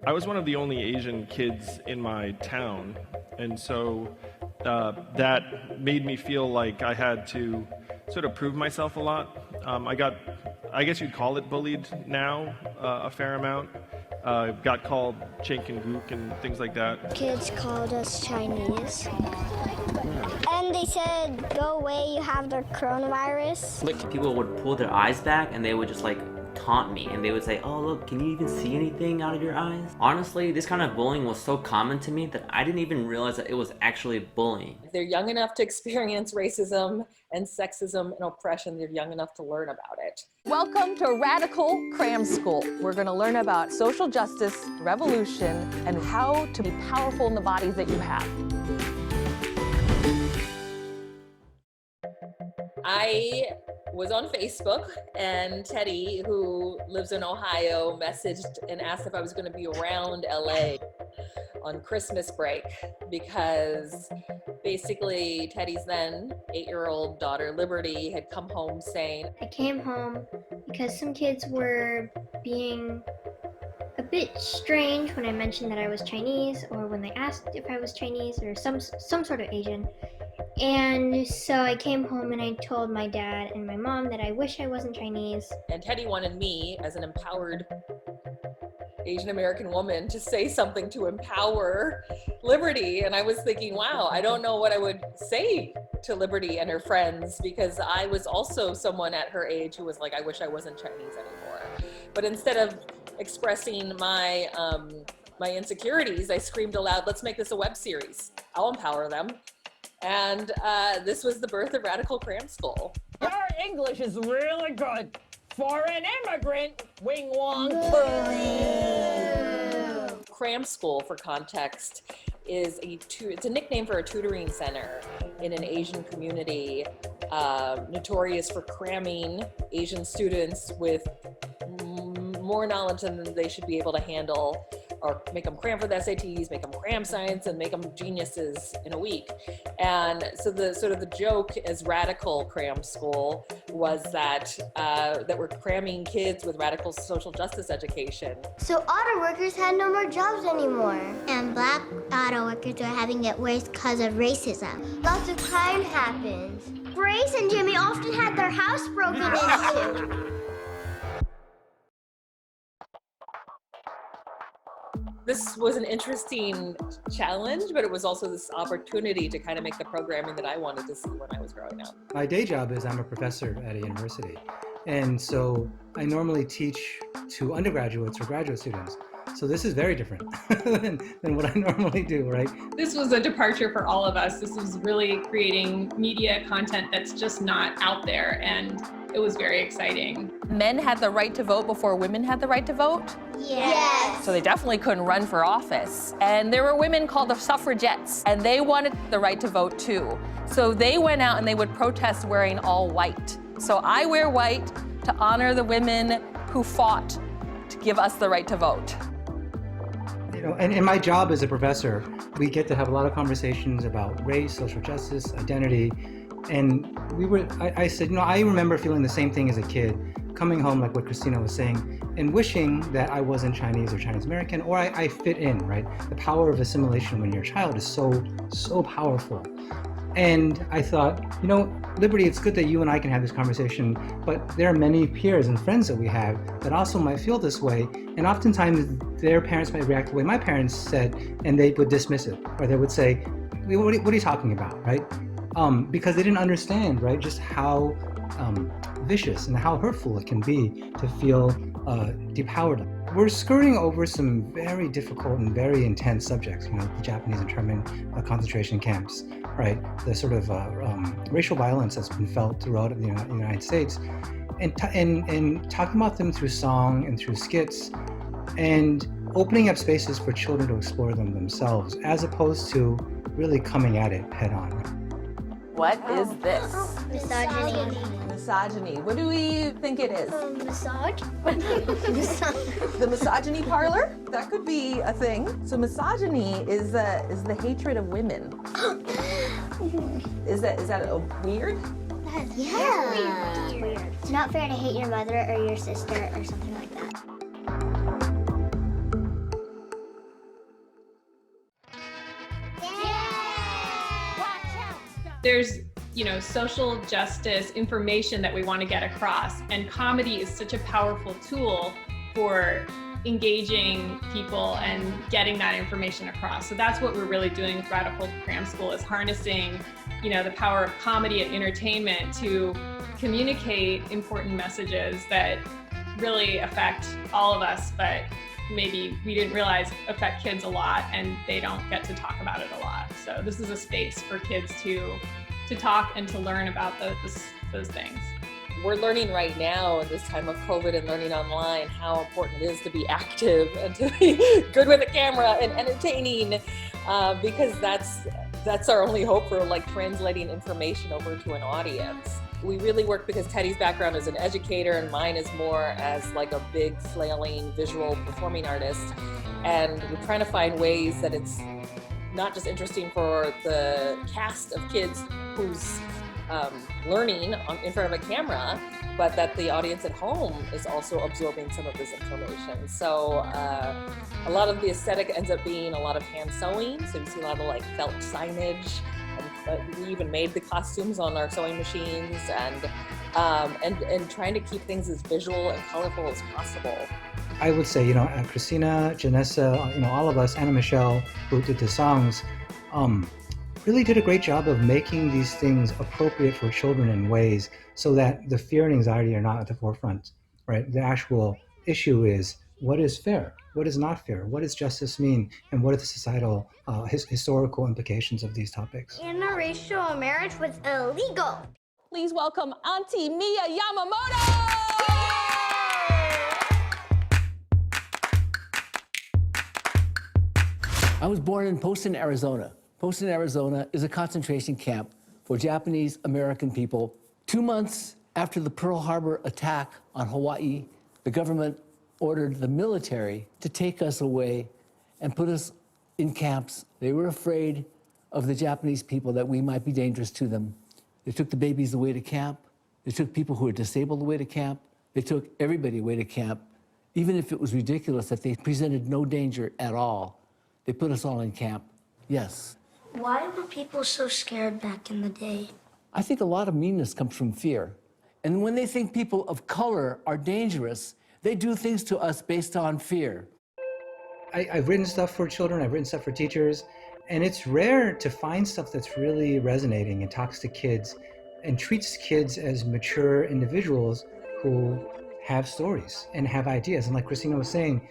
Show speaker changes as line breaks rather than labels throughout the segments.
I was one of the only Asian kids in my town, and so that made me feel like I had to sort of prove myself a lot. I guess you'd call it bullied now, a fair amount. Got called chink and gook and things like that.
Kids called us Chinese. And they said, go away, you have the coronavirus.
Like, people would pull their eyes back and they would just like taunt me, and they would say, oh look, can you even see anything out of your eyes? Honestly, this kind of bullying was so common to me that I didn't even realize that it was actually bullying.
If they're young enough to experience racism and sexism and oppression, they're young enough to learn about it.
Welcome to Radical Cram School. We're going to learn about social justice, revolution, and how to be powerful in the bodies that you have.
I was on Facebook, and Teddy, who lives in Ohio, messaged and asked if I was going to be around LA on Christmas break, because basically Teddy's then 8-year-old daughter Liberty had come home saying,
I came home because some kids were being a bit strange when I mentioned that I was Chinese, or when they asked if I was Chinese or some sort of Asian. And so I came home and I told my dad and my mom that I wish I wasn't Chinese.
And Teddy wanted me, as an empowered Asian American woman, to say something to empower Liberty. And I was thinking, wow, I don't know what I would say to Liberty and her friends, because I was also someone at her age who was like, I wish I wasn't Chinese anymore. But instead of expressing my insecurities, I screamed aloud, let's make this a web series. I'll empower them. And this was the birth of Radical Cram School.
Your English is really good. For an immigrant, Wing Wong.
Cram School, for context, is it's a nickname for a tutoring center in an Asian community, notorious for cramming Asian students with more knowledge than they should be able to handle, or make them cram for the SATs, make them cram science, and make them geniuses in a week. And so the joke as Radical Cram School was that we're cramming kids with radical social justice education.
So auto workers had no more jobs anymore. And black auto workers are having it worse because of racism. Lots of crime happens. Grace and Jimmy often had their house broken into.
This was an interesting challenge, but it was also this opportunity to kind of make the programming that I wanted to see when I was growing up.
My day job is I'm a professor at a university. And so I normally teach to undergraduates or graduate students. So this is very different than what I normally do, right?
This was a departure for all of us. This was really creating media content that's just not out there, and it was very exciting.
Men had the right to vote before women had the right to vote.
Yes.
So they definitely couldn't run for office. And there were women called the suffragettes, and they wanted the right to vote too. So they went out and they would protest wearing all white. So I wear white to honor the women who fought to give us the right to vote.
You know, and in my job as a professor, we get to have a lot of conversations about race, social justice, identity. And I said, you know, I remember feeling the same thing as a kid, coming home, like what Christina was saying, and wishing that I wasn't Chinese or Chinese American, or I fit in, right? The power of assimilation when you're a child is so powerful. And I thought, you know, Liberty, it's good that you and I can have this conversation, but there are many peers and friends that we have that also might feel this way. And oftentimes their parents might react the way my parents said, and they would dismiss it, or they would say, what are you talking about, right? Because they didn't understand, right, just how vicious and how hurtful it can be to feel depowered. We're skirting over some very difficult and very intense subjects, you know, the Japanese internment concentration camps, right? The sort of racial violence that's been felt throughout the United States, and talking about them through song and through skits, and opening up spaces for children to explore them themselves, as opposed to really coming at it head on.
What is this?
Misogyny.
Misogyny. What do we think it is?
Massage?
The misogyny parlor? That could be a thing. So misogyny is the hatred of women. Is that weird?
That's
Yeah.
weird. It's not fair to hate your mother or your sister or something like that.
There's, social justice information that we want to get across, and comedy is such a powerful tool for engaging people and getting that information across. So that's what we're really doing with Radical Cram School, is harnessing, the power of comedy and entertainment to communicate important messages that really affect all of us, but maybe we didn't realize affect kids a lot, and they don't get to talk about it a lot. So this is a space for kids to talk and to learn about those things.
We're learning right now in this time of COVID and learning online how important it is to be active and to be good with a camera and entertaining, because that's our only hope for translating information over to an audience. We really work because Teddy's background is an educator and mine is more as a big flailing visual performing artist. And we're trying to find ways that it's not just interesting for the cast of kids who's learning in front of a camera, but that the audience at home is also absorbing some of this information. So a lot of the aesthetic ends up being a lot of hand sewing. So you see a lot of felt signage. We even made the costumes on our sewing machines, and trying to keep things as visual and colorful as possible.
I would say, Christina, Janessa, all of us, Anna Michelle, who did the songs, really did a great job of making these things appropriate for children in ways so that the fear and anxiety are not at the forefront, right? The actual issue is, what is fair? What is not fair? What does justice mean? And what are the societal, historical implications of these topics?
Interracial marriage was illegal.
Please welcome Auntie Mia Yamamoto!
I was born in Poston, Arizona. Poston, Arizona is a concentration camp for Japanese American people. 2 months after the Pearl Harbor attack on Hawaii, the government ordered the military to take us away and put us in camps. They were afraid of the Japanese people, that we might be dangerous to them. They took the babies away to camp. They took people who were disabled away to camp. They took everybody away to camp, even if it was ridiculous that they presented no danger at all. They put us all in camp, yes.
Why were people so scared back in the day?
I think a lot of meanness comes from fear. And when they think people of color are dangerous, they do things to us based on fear.
I've written stuff for children, I've written stuff for teachers, and it's rare to find stuff that's really resonating and talks to kids and treats kids as mature individuals who have stories and have ideas. And like Christina was saying,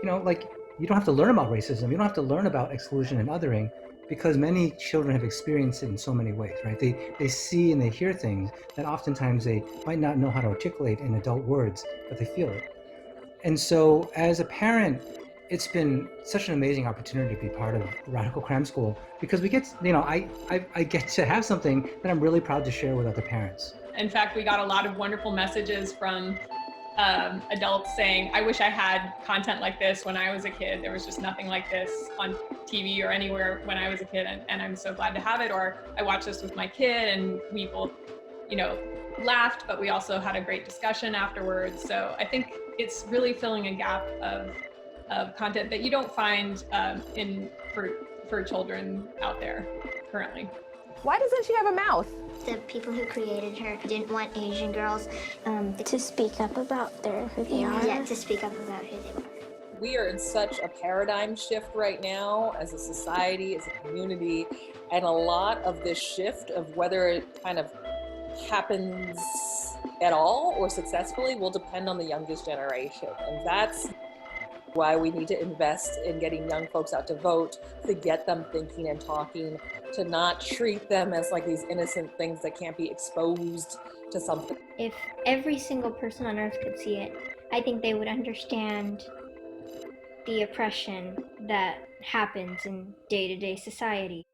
you don't have to learn about racism, you don't have to learn about exclusion and othering, because many children have experienced it in so many ways, right? They see and they hear things that oftentimes they might not know how to articulate in adult words, but they feel it. And so as a parent, it's been such an amazing opportunity to be part of Radical Cram School, because we get, I get to have something that I'm really proud to share with other parents.
In fact, we got a lot of wonderful messages from adults saying, I wish I had content like this when I was a kid. There was just nothing like this on TV or anywhere when I was a kid, and I'm so glad to have it. Or I watched this with my kid and we both, laughed, but we also had a great discussion afterwards. So I think it's really filling a gap of content that you don't find for children out there currently.
Why doesn't she have a mouth?
The people who created her didn't want Asian girls to speak up about who they are. Yeah, to speak up about who they were.
We are in such a paradigm shift right now as a society, as a community, and a lot of this shift of whether it kind of happens at all or successfully will depend on the youngest generation. And that's why we need to invest in getting young folks out to vote, to get them thinking and talking, to not treat them as these innocent things that can't be exposed to something.
If every single person on earth could see it, I think they would understand the oppression that happens in day-to-day society.